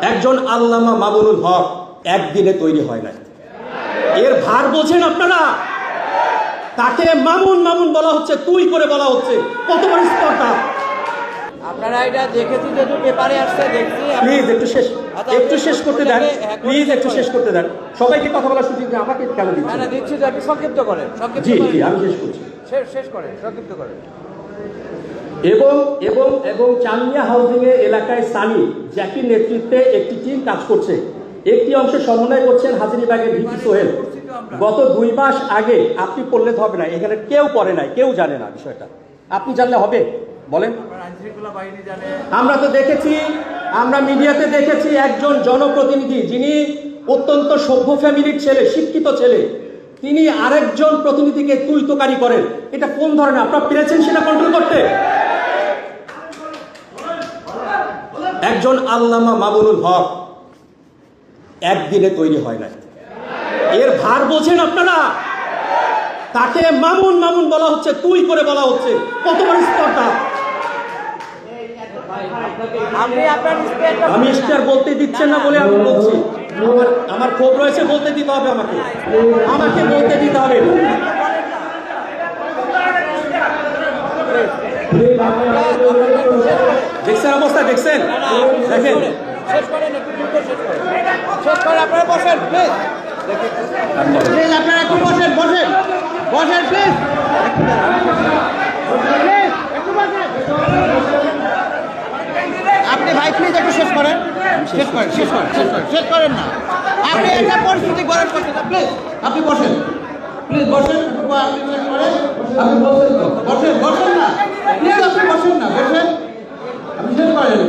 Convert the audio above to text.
একজন আল্লামা মামুনুল হক একদিনে তৈরি হয় না। এর ভার বোঝেন আপনারা? তাকে মামুন মামুন বলা হচ্ছে, তুই করে বলা হচ্ছে, কত বড় স্পর্ধা। আপনারা এটা দেখেছি, যেহেতু পেপারে আসছে দেখছি। প্লিজ একটু শেষ করতে দেন, প্লিজ একটু শেষ করতে দেন। সবাইকে কথা বলার সুযোগ দিন, আমাকে কেন দিচ্ছেন? না দিচ্ছি তো, একটু সংক্ষিপ্ত করেন। জি জি, আমি শেষ করছি। শেষ করেন, সংক্ষিপ্ত করেন। এবং এবং এবং চান্দিয়া হাউজিং এর এলাকায় সানি জ্যাকির নেতৃত্বে একটি টিম কাজ করছে। একটি অংশ সমন্বয় করছেন হাজারীবাগের ভিপি সোহেল। গত 2 মাস আগে, আপনি পড়লে তো হবে না, এখানে কেউ পড়ে নাই, কেউ জানে না বিষয়টা, আপনি জানলে হবে? বলেন। আমরা তো দেখেছি, আমরা মিডিয়াতে দেখেছি একজন জনপ্রতিনিধি যিনি অত্যন্ত সভ্য ফ্যামিলির ছেলে, শিক্ষিত ছেলে, তিনি আরেকজন প্রতিনিধিকে তুই তোকারি করেন। এটা কোন ধরনের? আপনারা পেরেছেন সেটা কন্ট্রোল করতে? একজন আল্লামা মামুনুল হক একদিনে তৈরি হয় না। এর ভার বোঝেন আপনারা? তাকে মামুন মামুন বলা হচ্ছে, তুই করে বলা হচ্ছে, কত বড় স্পর্ধা। আমি স্টার বলতে দিচ্ছেন না বলে আমি বলছি, আমার ক্ষোভ রয়েছে, বলতে দিতে হবে, আমাকে বলতে দিতে হবে। দেখছেন অবস্থা? দেখছেন? দেখেন, আপনারা বসেন প্লিজ, আপনারা একটু বসেন প্লিজ। আপনি ভাই প্লিজ একটু শেষ করেন না। আপনি একটা পরিস্থিতি গরম করছেন, প্লিজ আপনি বসেন, প্লিজ বসেন। আপনি বসেন না প্লিজ, আপনি বসেন না, আপনি শেষ করেন।